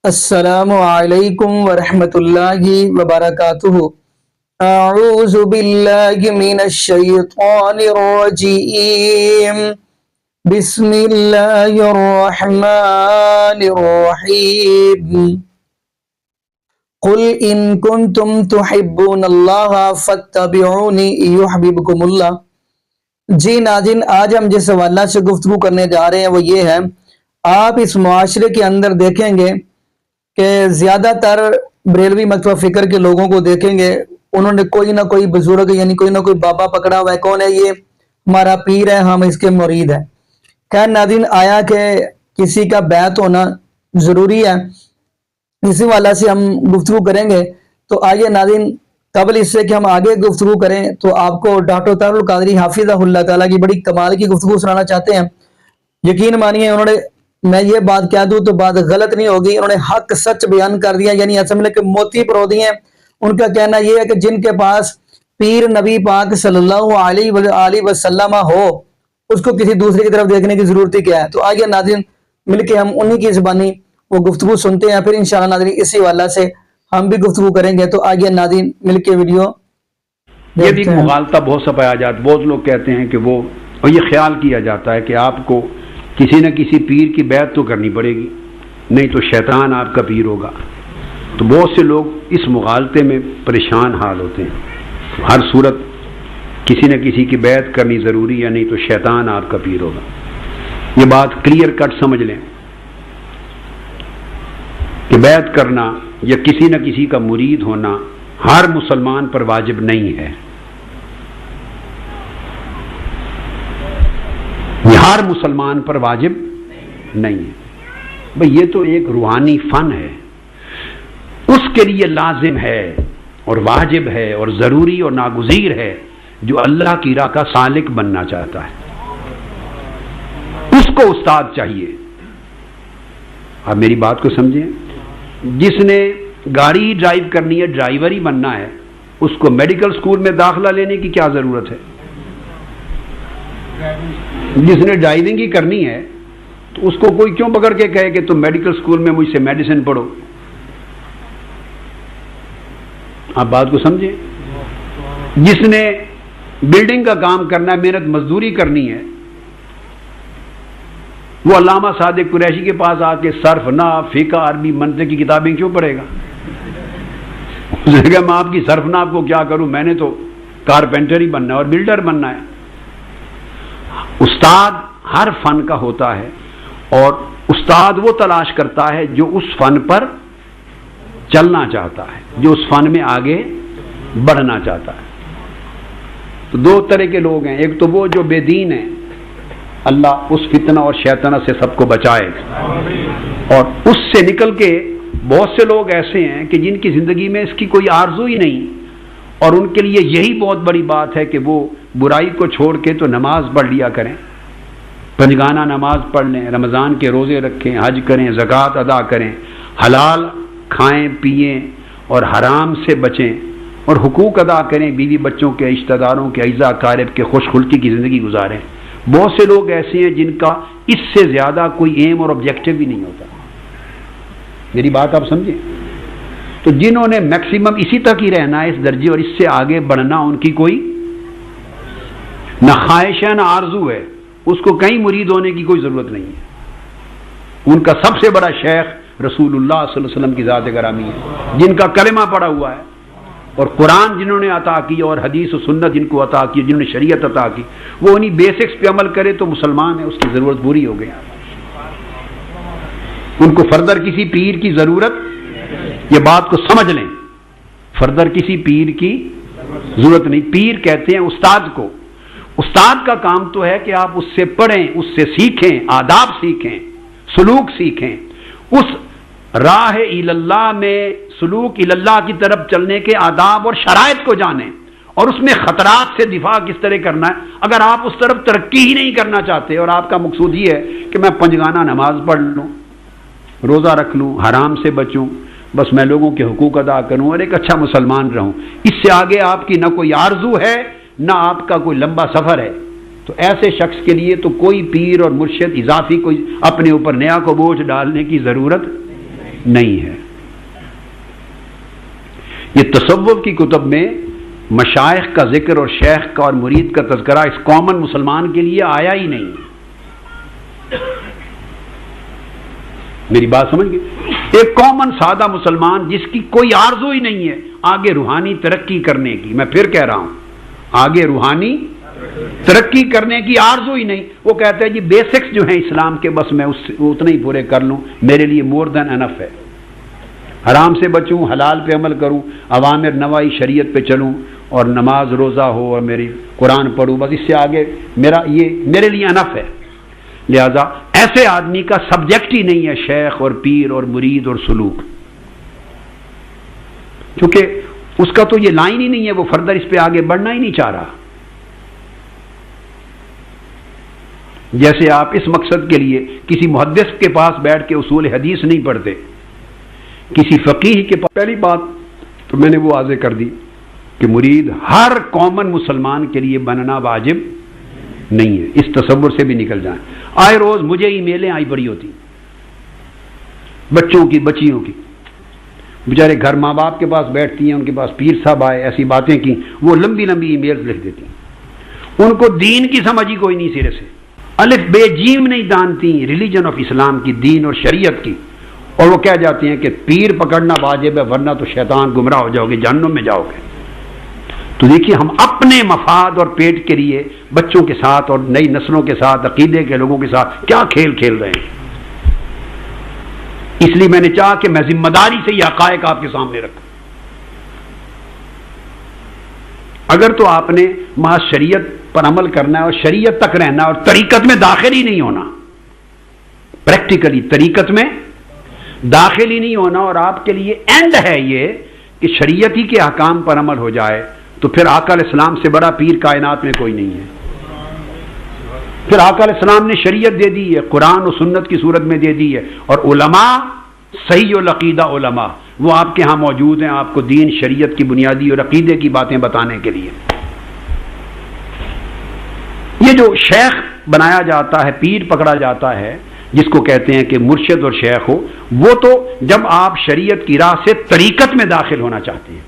السلام علیکم ورحمۃ اللہ وبرکاتہ۔ اعوذ باللہ من الشیطان الرجیم، بسم اللہ الرحمن الرحیم۔ قل ان کنتم تحبون اللہ فاتبعونی یحببکم اللہ۔ جی ناظرین، آج ہم جس حوالہ سے گفتگو کرنے جا رہے ہیں وہ یہ ہے، آپ اس معاشرے کے اندر دیکھیں گے کہ زیادہ تر بریلوی مکتبہ فکر کے لوگوں کو دیکھیں گے، انہوں نے کوئی نہ کوئی بزرگ یعنی کوئی نہ کوئی بابا پکڑا ہوا ہے۔ کون ہے یہ؟ ہمارا پیر ہے، ہم اس کے مرید ہیں۔ خیر ناظرین، آیا کہ کسی کا بیعت ہونا ضروری ہے، اسی والا سے ہم گفتگو کریں گے۔ تو آئیے ناظرین، قبل اس سے کہ ہم آگے گفتگو کریں تو آپ کو ڈاکٹر طاہر القادری حافظہ اللہ تعالیٰ کی بڑی کمال کی گفتگو سنانا چاہتے ہیں۔ یقین مانیے، انہوں نے، میں یہ بات کہہ دوں تو بات غلط نہیں ہوگی، انہوں نے حق سچ بیان کر دیا، یعنی اصل کے موتی پرو دیے ہیں۔ ان کا کہنا یہ ہے کہ جن کے پاس پیر نبی پاک صلی اللہ علیہ وآلہ وسلم ہو، اس کو کسی دوسرے کی طرف دیکھنے کی ضرورت ہی کیا ہے۔ تو آئیے ناظرین، مل کے ہم انہی کی زبانی وہ گفتگو سنتے ہیں، پھر انشاءاللہ ناظرین اسی والا سے ہم بھی گفتگو کریں گے۔ تو آئیے ناظرین مل کے ویڈیو یہ بھی مغالطہ بہت سا پایا جاتا ہے۔ بہت لوگ کہتے ہیں کہ وہ، اور یہ خیال کیا جاتا ہے کہ آپ کو کسی نہ کسی پیر کی بیعت تو کرنی پڑے گی، نہیں تو شیطان آپ کا پیر ہوگا۔ تو بہت سے لوگ اس مغالطے میں پریشان حال ہوتے ہیں۔ ہر صورت کسی نہ کسی کی بیعت کرنی ضروری ہے، نہیں تو شیطان آپ کا پیر ہوگا۔ یہ بات کلیئر کٹ سمجھ لیں کہ بیعت کرنا یا کسی نہ کسی کا مرید ہونا ہر مسلمان پر واجب نہیں ہے۔ ہر مسلمان پر واجب نہیں ہے بھئی، یہ تو ایک روحانی فن ہے، اس کے لیے لازم ہے اور واجب ہے اور ضروری اور ناگزیر ہے جو اللہ کی راہ کا سالک بننا چاہتا ہے، اس کو استاد چاہیے۔ آپ میری بات کو سمجھیں، جس نے گاڑی ڈرائیو کرنی ہے، ڈرائیور ہی بننا ہے، اس کو میڈیکل سکول میں داخلہ لینے کی کیا ضرورت ہے؟ جس نے ڈرائیونگ ہی کرنی ہے تو اس کو کوئی کیوں پکڑ کے کہے کہ تم میڈیکل سکول میں مجھ سے میڈیسن پڑھو؟ آپ بات کو سمجھیں۔ جس نے بلڈنگ کا کام کرنا ہے، محنت مزدوری کرنی ہے، وہ علامہ صادق قریشی کے پاس آ کے صرف، نحو، فقہ، عربی، منطق کی کتابیں کیوں پڑھے گا؟ اس نے کہا میں آپ کی صرف نحو کو کیا کروں، میں نے تو کارپینٹر ہی بننا ہے اور بلڈر بننا ہے۔ استاد ہر فن کا ہوتا ہے، اور استاد وہ تلاش کرتا ہے جو اس فن پر چلنا چاہتا ہے، جو اس فن میں آگے بڑھنا چاہتا ہے۔ تو دو طرح کے لوگ ہیں، ایک تو وہ جو بے دین ہیں، اللہ اس فتنہ اور شیطنہ سے سب کو بچائے، اور اس سے نکل کے بہت سے لوگ ایسے ہیں کہ جن کی زندگی میں اس کی کوئی آرزو ہی نہیں، اور ان کے لیے یہی بہت بڑی بات ہے کہ وہ برائی کو چھوڑ کے تو نماز پڑھ لیا کریں، پنجگانہ نماز پڑھ لیں، رمضان کے روزے رکھیں، حج کریں، زکوٰۃ ادا کریں، حلال کھائیں پئیں اور حرام سے بچیں، اور حقوق ادا کریں، بیوی بچوں کے، رشتہ داروں کے، اعزا اقارب کے، خوش خلقی کی زندگی گزاریں۔ بہت سے لوگ ایسے ہیں جن کا اس سے زیادہ کوئی ایم اور آبجیکٹو بھی نہیں ہوتا۔ میری بات آپ سمجھیں۔ تو جنہوں نے میکسیمم اسی تک ہی رہنا ہے، اس درجے اور اس سے آگے بڑھنا ان کی کوئی نہ خواہش ہے نہ آرزو ہے، اس کو کہیں مرید ہونے کی کوئی ضرورت نہیں ہے۔ ان کا سب سے بڑا شیخ رسول اللہ صلی اللہ علیہ وسلم کی ذات گرامی ہے، جن کا کلمہ پڑا ہوا ہے، اور قرآن جنہوں نے عطا کی اور حدیث و سنت جن کو عطا کی، جنہوں نے شریعت عطا کی، وہ انہی بیسکس پہ عمل کرے تو مسلمان ہے، اس کی ضرورت پوری ہو گئی۔ ان کو فردر کسی پیر کی ضرورت، یہ بات کو سمجھ لیں، فردر کسی پیر کی ضرورت نہیں۔ پیر کہتے ہیں استاد کو۔ استاد کا کام تو ہے کہ آپ اس سے پڑھیں، اس سے سیکھیں، آداب سیکھیں، سلوک سیکھیں، اس راہ اللہ میں سلوک اللہ کی طرف چلنے کے آداب اور شرائط کو جانیں، اور اس میں خطرات سے دفاع کس طرح کرنا ہے۔ اگر آپ اس طرف ترقی ہی نہیں کرنا چاہتے اور آپ کا مقصود یہ ہے کہ میں پنجگانہ نماز پڑھ لوں، روزہ رکھ لوں، حرام سے بچوں، بس میں لوگوں کے حقوق ادا کروں اور ایک اچھا مسلمان رہوں، اس سے آگے آپ کی نہ کوئی آرزو ہے نہ آپ کا کوئی لمبا سفر ہے، تو ایسے شخص کے لیے تو کوئی پیر اور مرشد اضافی کوئی اپنے اوپر نیا کو بوجھ ڈالنے کی ضرورت نہیں ہے۔ یہ تصوف کی کتب میں مشائخ کا ذکر اور شیخ کا اور مرید کا تذکرہ اس کامن مسلمان کے لیے آیا ہی نہیں۔ میری بات سمجھ گئے؟ ایک کامن سادہ مسلمان جس کی کوئی آرزو ہی نہیں ہے آگے روحانی ترقی کرنے کی، میں پھر کہہ رہا ہوں آگے روحانی ترقی کرنے کی آرزو ہی نہیں، وہ کہتا ہے جی بیسکس جو ہیں اسلام کے بس میں اتنے ہی پورے کر لوں، میرے لیے مور دین انف ہے، حرام سے بچوں، حلال پہ عمل کروں، اوامر نواہی شریعت پہ چلوں، اور نماز روزہ ہو اور میری قرآن پڑھوں، بس اس سے آگے یہ میرے لیے انف ہے۔ لہذا ایسے آدمی کا سبجیکٹ ہی نہیں ہے شیخ اور پیر اور مرید اور سلوک، کیونکہ اس کا تو یہ لائن ہی نہیں ہے، وہ فردر اس پہ آگے بڑھنا ہی نہیں چاہ رہا۔ جیسے آپ اس مقصد کے لیے کسی محدث کے پاس بیٹھ کے اصول حدیث نہیں پڑھتے، کسی فقیہ کے پاس، پہلی بات تو میں نے وہ واضح کر دی کہ مرید ہر کامن مسلمان کے لیے بننا واجب نہیں ہے، اس تصور سے بھی نکل جائیں۔ آئے روز مجھے ای میلیں آئی پڑی ہوتی بچوں کی، بچیوں کی، بیچارے گھر ماں باپ کے پاس بیٹھتی ہیں، ان کے پاس پیر صاحب آئے، ایسی باتیں کی، وہ لمبی لمبی ای میل لکھ دیتی ہیں، ان کو دین کی سمجھ ہی کوئی نہیں، سرے سے الف بے جیم نہیں جانتی ریلیجن آف اسلام کی، دین اور شریعت کی، اور وہ کہہ جاتی ہیں کہ پیر پکڑنا واجب ہے ورنہ تو شیطان گمراہ ہو جاؤ گے، جہنم میں جاؤ گے۔ تو دیکھیے ہم اپنے مفاد اور پیٹ کے لیے بچوں کے ساتھ اور نئی نسلوں کے ساتھ، عقیدے کے لوگوں کے ساتھ کیا کھیل کھیل رہے ہیں۔ اس لیے میں نے چاہا کہ میں ذمہ داری سے یہ حقائق آپ کے سامنے رکھوں۔ اگر تو آپ نے محض شریعت پر عمل کرنا ہے اور شریعت تک رہنا ہے اور طریقت میں داخل ہی نہیں ہونا، پریکٹیکلی طریقت میں داخل ہی نہیں ہونا، اور آپ کے لیے اینڈ ہے یہ کہ شریعت ہی کے احکام پر عمل ہو جائے، تو پھر آقا علیہ السلام سے بڑا پیر کائنات میں کوئی نہیں ہے۔ پھر آقا علیہ السلام نے شریعت دے دی ہے، قرآن و سنت کی صورت میں دے دی ہے، اور علماء صحیح العقیدہ علماء وہ آپ کے ہاں موجود ہیں، آپ کو دین شریعت کی بنیادی اور عقیدے کی باتیں بتانے کے لیے۔ یہ جو شیخ بنایا جاتا ہے، پیر پکڑا جاتا ہے، جس کو کہتے ہیں کہ مرشد اور شیخ ہو، وہ تو جب آپ شریعت کی راہ سے طریقت میں داخل ہونا چاہتے ہیں،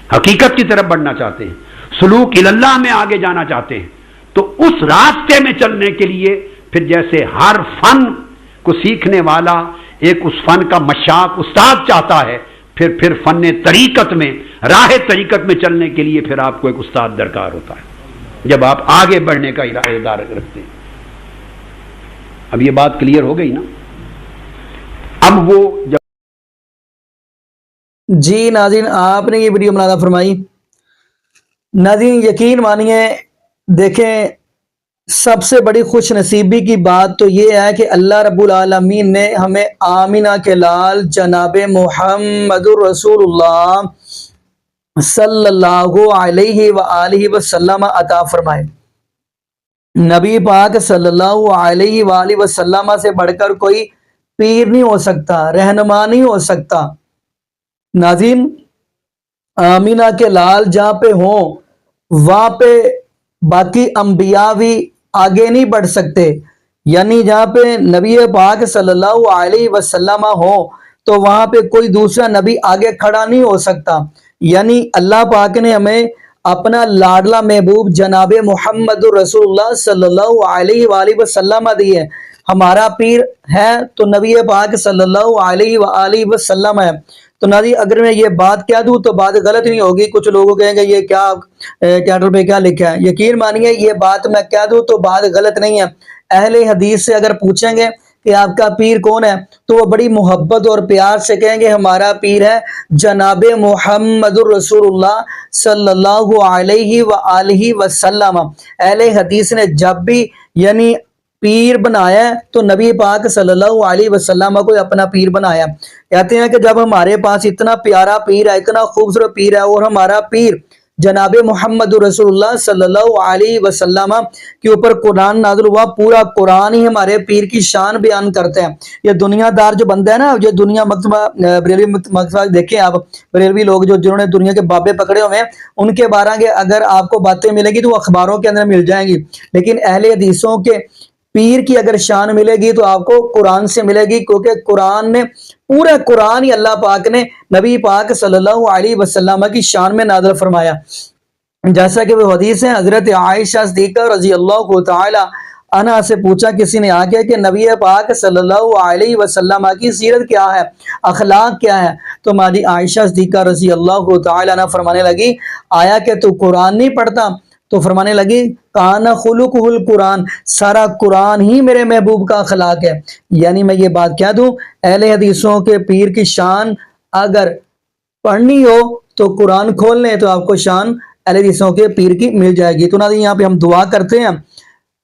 حقیقت کی طرف بڑھنا چاہتے ہیں، سلوک اللہ میں آگے جانا چاہتے ہیں، تو اس راستے میں چلنے کے لیے پھر جیسے ہر فن کو سیکھنے والا ایک اس فن کا مشاق استاد چاہتا ہے، پھر فن طریقت میں، راہ طریقت میں چلنے کے لیے پھر آپ کو ایک استاد درکار ہوتا ہے جب آپ آگے بڑھنے کا ارادہ رکھتے ہیں۔ اب یہ بات کلیئر ہو گئی نا؟ اب وہ جب جی ناظرین آپ نے یہ ویڈیو بنانا فرمائی، ناظرین یقین مانیے، دیکھیں سب سے بڑی خوش نصیبی کی بات تو یہ ہے کہ اللہ رب العالمین نے ہمیں آمینہ کے لال جناب محمد رسول اللہ صلی اللہ علیہ وآلہ وسلم عطا فرمائے۔ نبی پاک صلی اللہ علیہ وآلہ وسلم سے بڑھ کر کوئی پیر نہیں ہو سکتا، رہنما نہیں ہو سکتا۔ ناظرین آمینہ کے لال جہاں پہ ہوں وہاں پہ باقی انبیاء بھی آگے نہیں بڑھ سکتے، یعنی جہاں پہ نبی پاک صلی اللہ علیہ وسلم ہو تو وہاں پہ کوئی دوسرا نبی آگے کھڑا نہیں ہو سکتا۔ یعنی اللہ پاک نے ہمیں اپنا لاڈلا محبوب جناب محمد رسول اللہ صلی اللہ علیہ وآلہ وسلم دی ہے۔ ہمارا پیر ہے تو نبی پاک صلی اللہ علیہ وآلہ وسلم ہے۔ تو ناظرین اگر میں یہ بات کہہ دوں تو بات غلط نہیں ہوگی، کچھ لوگوں کہیں گے یہ کیا ٹائٹل پہ کیا لکھا ہے، یقین مانیے یہ بات میں کہہ دوں تو بات غلط نہیں ہے۔ اہل حدیث سے اگر پوچھیں گے کہ آپ کا پیر کون ہے تو وہ بڑی محبت اور پیار سے کہیں گے ہمارا پیر ہے جناب محمد رسول اللہ صلی اللہ علیہ وآلہ وسلم۔ اہل حدیث نے جب بھی یعنی پیر بنایا تو نبی پاک صلی اللہ علیہ وسلم کو اپنا پیر بنایا۔ کہتے ہیں کہ جب ہمارے پاس اتنا پیارا پیر ہے، اتنا خوبصورت پیر ہے، اور ہمارا پیر جناب محمد رسول اللہ صلی اللہ علیہ وسلم کے اوپر قرآن نازل ہوا، پورا قرآن ہی ہمارے پیر کی شان بیان کرتے ہیں۔ یہ دنیا دار جو بندہ ہے نا، جو دنیا مکتبہ بریلوی مکتبہ دیکھیں آپ، بریلوی لوگ جنہوں نے دنیا کے بابے پکڑے ہوئے ہیں، ان کے بارے میں اگر آپ کو باتیں ملے گی تو وہ اخباروں کے اندر مل جائیں گی، لیکن اہل حدیثوں کے پیر کی اگر شان ملے گی تو آپ کو قرآن سے ملے گی، کیونکہ قرآن نے پورا قرآن ہی اللہ پاک نے نبی پاک صلی اللہ علیہ وسلم کی شان میں نازل فرمایا، جیسا کہ وہ حدیث ہے حضرت عائشہ صدیقہ رضی اللہ تعالی عنہا سے پوچھا کسی نے آ کے کہ نبی پاک صلی اللہ علیہ وسلم کی سیرت کیا ہے، اخلاق کیا ہے، تو مادی عائشہ صدیقہ رضی اللہ تعالی عنہ فرمانے لگی آیا کہ تو قرآن نہیں پڑھتا؟ تو فرمانے لگی کان خلقہ القرآن، سارا قرآن ہی میرے محبوب کا اخلاق ہے۔ یعنی میں یہ بات کہہ دوں، اہل حدیثوں کے پیر کی شان اگر پڑھنی ہو تو قرآن کھول لیں تو آپ کو شان اہل حدیثوں کے پیر کی مل جائے گی۔ تو ناظرین یہاں پہ ہم دعا کرتے ہیں،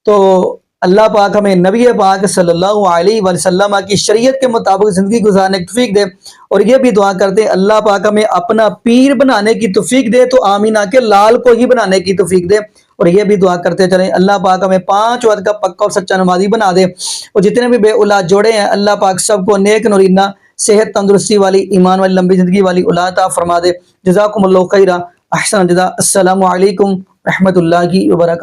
تو اللہ پاک ہمیں نبی پاک صلی اللہ علیہ وسلم کی شریعت کے مطابق زندگی گزارنے کی توفیق دے، اور یہ بھی دعا کرتے ہیں اللہ پاک ہمیں اپنا پیر بنانے کی توفیق دے، تو آمینہ کے لال کو ہی بنانے کی توفیق دے، اور یہ بھی دعا کرتے چلیں اللہ پاک ہمیں 5 وقت کا پکا اور سچا نمازی بنا دے، اور جتنے بھی بے اولاد جوڑے ہیں اللہ پاک سب کو نیک نورینہ صحت تندرستی والی ایمان والی لمبی زندگی والی اولاد عطا فرما دے۔ جزاکم اللہ خیرہ، احسن جزا۔ السلام علیکم رحمۃ اللہ وبرکاتہ۔